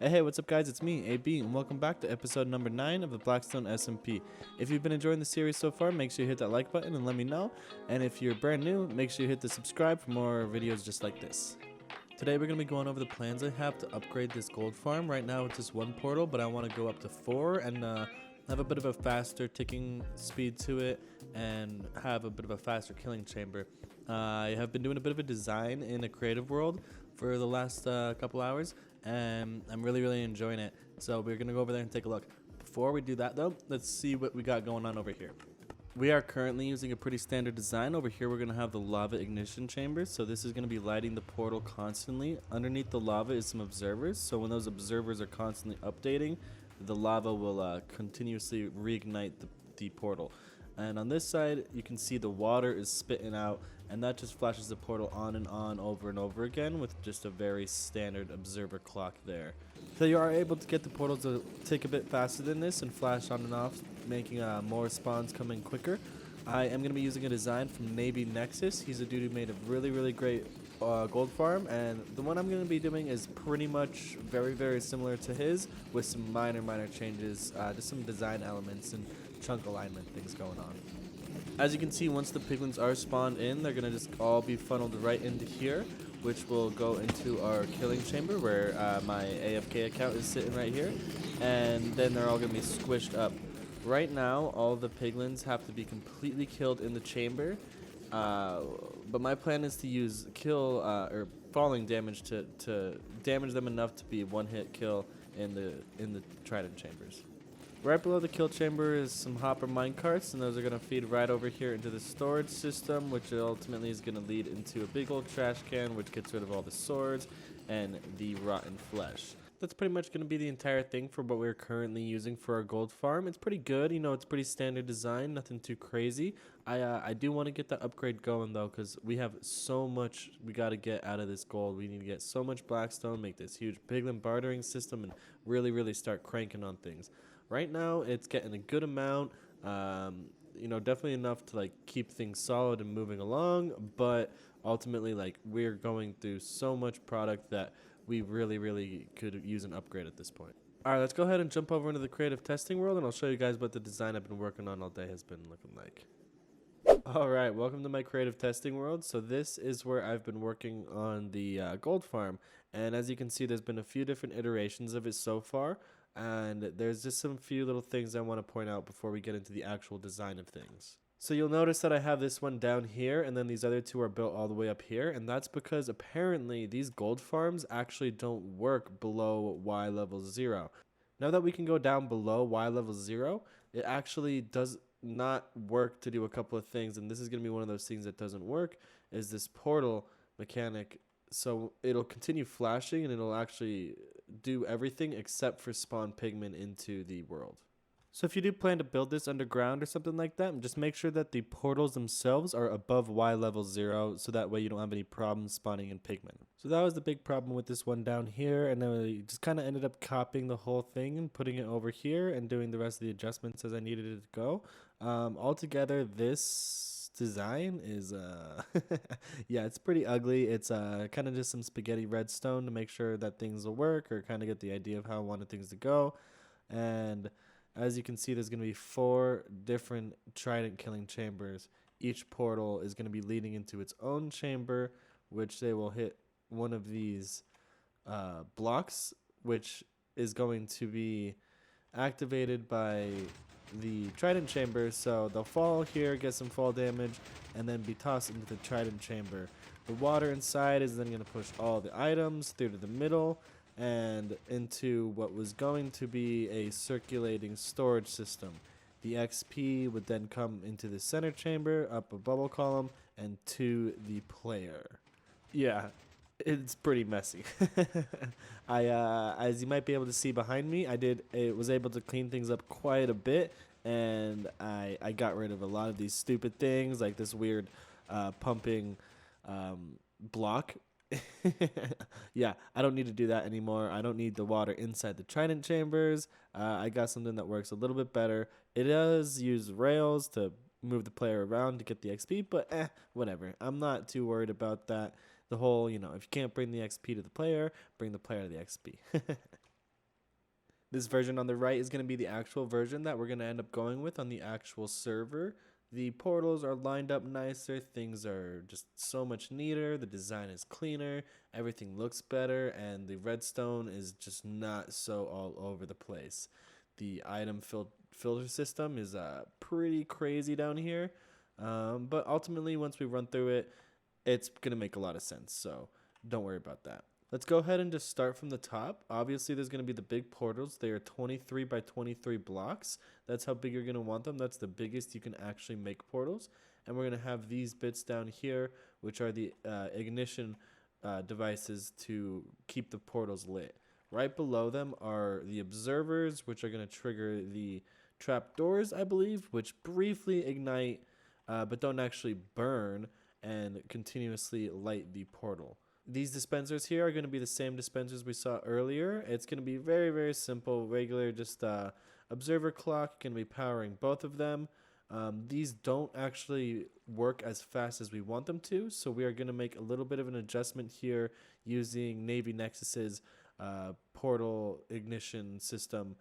Hey, what's up guys, it's me, AB, and welcome back to episode number 9 of the Blackstone SMP. If you've been enjoying the series so far, make sure you hit that like button and let me know. And if you're brand new, make sure you hit the subscribe for more videos just like this. Today we're going to be going over the plans I have to upgrade this gold farm. Right now it's just one portal, but I want to go up to 4 and have a bit of a faster ticking speed to it and have a bit of a faster killing chamber. I have been doing a bit of a design in a creative world for the last couple hours, and I'm really enjoying it. So we're gonna go over there and take a look. Before we do that though, let's see what we got going on over here. We are currently using a pretty standard design. Over here we're gonna have the lava ignition chamber. So this is gonna be lighting the portal constantly. Underneath the lava is some observers. So when those observers are constantly updating, the lava will continuously reignite the portal. And on this side, you can see the water is spitting out, and that just flashes the portal on and on over and over again with just a very standard observer clock there. So you are able to get the portals to tick a bit faster than this and flash on and off, making more spawns come in quicker. I am going to be using a design from navynexus. He's a dude who made a really great gold farm, and the one I'm going to be doing is pretty much very similar to his with some minor changes, just some design elements and chunk alignment things going on. As you can see, once the piglins are spawned in, they're going to just all be funneled right into here, which will go into our killing chamber where my AFK account is sitting right here, and then they're all going to be squished up. Right now, all the piglins have to be completely killed in the chamber, but my plan is to use kill or falling damage to damage them enough to be one-hit kill in the trident chambers. Right below the kill chamber is some hopper minecarts, and those are going to feed right over here into the storage system, which ultimately is going to lead into a big old trash can, which gets rid of all the swords and the rotten flesh. That's pretty much going to be the entire thing for what we're currently using for our gold farm. It's pretty good, you know, it's pretty standard design, nothing too crazy. I do want to get that upgrade going though, because we have so much we got to get out of this gold. We need to get so much Blackstone, make this huge piglin bartering system, and really start cranking on things. Right now, it's getting a good amount, you know, definitely enough to like keep things solid and moving along, but ultimately, like, we're going through so much product that we really could use an upgrade at this point. All right, let's go ahead and jump over into the creative testing world, and I'll show you guys what the design I've been working on all day has been looking like. All right, welcome to my creative testing world. So this is where I've been working on the gold farm, and as you can see, there's been a few different iterations of it so far, and there's just some few little things I want to point out before we get into the actual design of things. So you'll notice that I have this one down here, and then these other two are built all the way up here, and that's because apparently these gold farms actually don't work below Y level 0. Now that we can go down below Y level 0, it actually does not work to do a couple of things, and this is going to be one of those things that doesn't work, is this portal mechanic. So it'll continue flashing, and it'll actually do everything except for spawn pigment into the world. So if you do plan to build this underground or something like that, just make sure that the portals themselves are above Y level 0, so that way you don't have any problems spawning in pigment. So that was the big problem with this one down here, and then we just kind of ended up copying the whole thing and putting it over here and doing the rest of the adjustments as I needed it to go. Altogether, this design is yeah, it's pretty ugly. It's kind of just some spaghetti redstone to make sure that things will work, or kind of get the idea of how I wanted things to go. And as you can see, there's going to be 4 different trident killing chambers. Each portal is going to be leading into its own chamber, which they will hit one of these blocks, which is going to be activated by the trident chamber. So they'll fall here, get some fall damage, and then be tossed into the trident chamber. The water inside is then going to push all the items through to the middle and into what was going to be a circulating storage system. The XP would then come into the center chamber, up a bubble column, and to the player. Yeah, it's pretty messy. As you might be able to see behind me, I was able to clean things up quite a bit, and I got rid of a lot of these stupid things, like this weird pumping block. Yeah, I don't need to do that anymore. I don't need the water inside the trident chambers. I got something that works a little bit better. It does use rails to move the player around to get the XP, but whatever. I'm not too worried about that. The whole, you know, if you can't bring the XP to the player, bring the player to the XP. This version on the right is going to be the actual version that we're going to end up going with on the actual server. The portals are lined up nicer, things are just so much neater, the design is cleaner, everything looks better, and the redstone is just not so all over the place. The item filter system is pretty crazy down here, but ultimately once we run through it, it's going to make a lot of sense, so don't worry about that. Let's go ahead and just start from the top. Obviously, there's going to be the big portals. They are 23 by 23 blocks. That's how big you're going to want them. That's the biggest you can actually make portals. And we're going to have these bits down here, which are the ignition devices to keep the portals lit. Right below them are the observers, which are going to trigger the trapdoors, I believe, which briefly ignite, but don't actually burn and continuously light the portal. These dispensers here are going to be the same dispensers we saw earlier. It's going to be very, very simple, regular, just observer clock. Going to be powering both of them. These don't actually work as fast as we want them to, so we are going to make a little bit of an adjustment here using navynexus's portal ignition system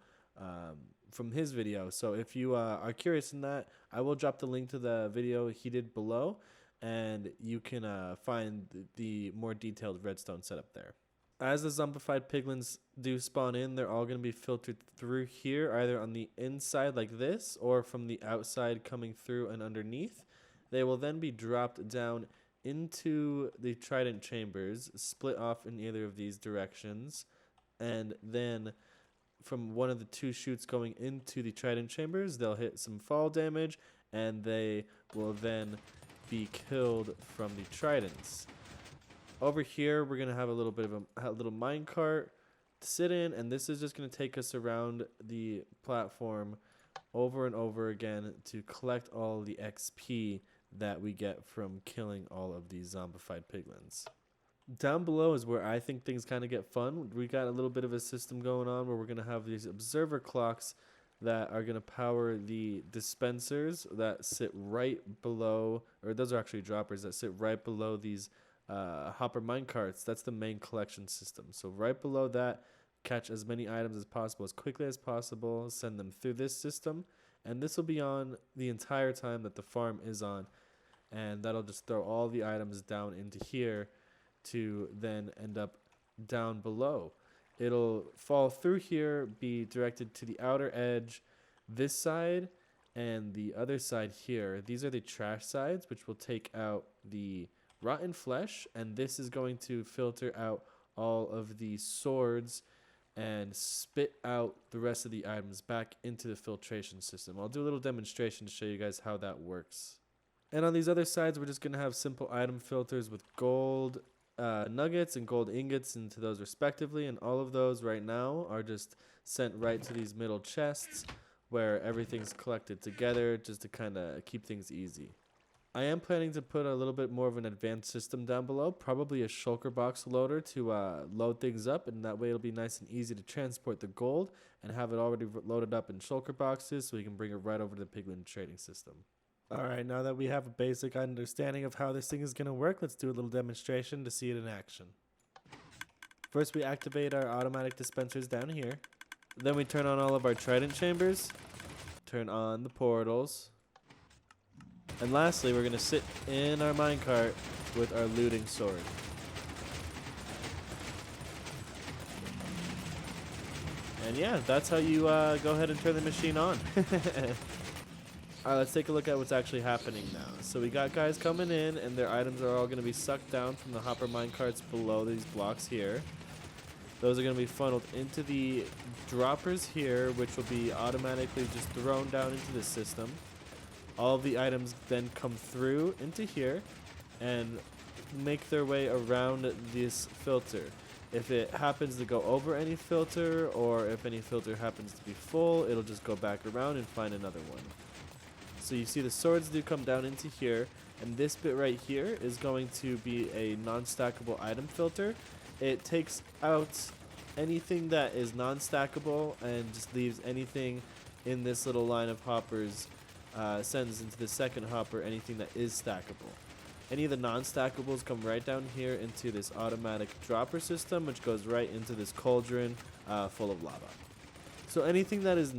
from his video. So if you are curious in that, I will drop the link to the video he did below, and you can find the more detailed redstone setup there. As the zombified piglins do spawn in, they're all going to be filtered through here, either on the inside like this, or from the outside coming through and underneath. They will then be dropped down into the trident chambers, split off in either of these directions, and then from one of the two chutes going into the trident chambers, they'll hit some fall damage, and they will then be killed from the tridents. Over here, we're going to have a little bit of a little minecart to sit in, and this is just going to take us around the platform over and over again to collect all the XP that we get from killing all of these zombified piglins. Down below is where I think things kind of get fun. We got a little bit of a system going on where we're going to have these observer clocks that are going to power the dispensers that sit right below, or those are actually droppers that sit right below these hopper minecarts. That's the main collection system. So right below that, catch as many items as possible, as quickly as possible, send them through this system, and this will be on the entire time that the farm is on, and that'll just throw all the items down into here to then end up down below. It'll fall through here, be directed to the outer edge, this side, and the other side here. These are the trash sides, which will take out the rotten flesh, and this is going to filter out all of the swords and spit out the rest of the items back into the filtration system. I'll do a little demonstration to show you guys how that works. And on these other sides, we're just going to have simple item filters with gold nuggets and gold ingots into those respectively, and all of those right now are just sent right to these middle chests where everything's collected together just to kind of keep things easy. I am planning to put a little bit more of an advanced system down below, probably a shulker box loader to load things up, and that way it'll be nice and easy to transport the gold and have it already loaded up in shulker boxes so we can bring it right over to the piglin trading system. Alright, now that we have a basic understanding of how this thing is going to work, let's do a little demonstration to see it in action. First, we activate our automatic dispensers down here. Then we turn on all of our trident chambers, turn on the portals, and lastly, we're going to sit in our minecart with our looting sword. And yeah, that's how you go ahead and turn the machine on. Alright, let's take a look at what's actually happening now. So we got guys coming in, and their items are all going to be sucked down from the hopper minecarts below these blocks here. Those are going to be funneled into the droppers here, which will be automatically just thrown down into the system. All of the items then come through into here and make their way around this filter. If it happens to go over any filter, or if any filter happens to be full, it'll just go back around and find another one. So you see the swords do come down into here, and this bit right here is going to be a non-stackable item filter. It takes out anything that is non-stackable and just leaves anything in this little line of hoppers, sends into the second hopper anything that is stackable. Any of the non-stackables come right down here into this automatic dropper system, which goes right into this cauldron full of lava. So anything that is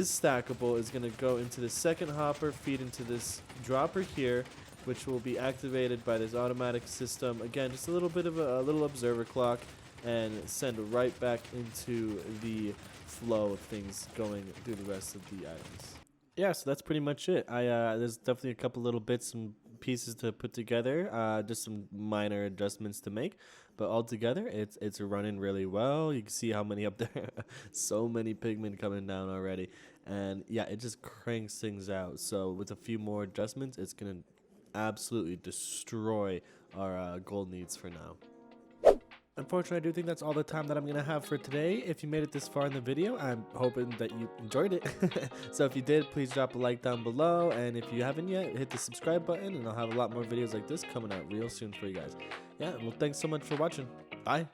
stackable is going to go into the second hopper, feed into this dropper here, which will be activated by this automatic system. Again, just a little bit of a little observer clock, and send right back into the flow of things going through the rest of the items. Yeah, so that's pretty much it. There's definitely a couple little bits and pieces to put together, just some minor adjustments to make, but altogether it's running really well. You can see how many up there, so many pigment coming down already, and yeah, it just cranks things out. So with a few more adjustments, it's gonna absolutely destroy our gold needs for now. Unfortunately, I do think that's all the time that I'm going to have for today. If you made it this far in the video, I'm hoping that you enjoyed it. So if you did, please drop a like down below. And if you haven't yet, hit the subscribe button, and I'll have a lot more videos like this coming out real soon for you guys. Yeah, well, thanks so much for watching. Bye.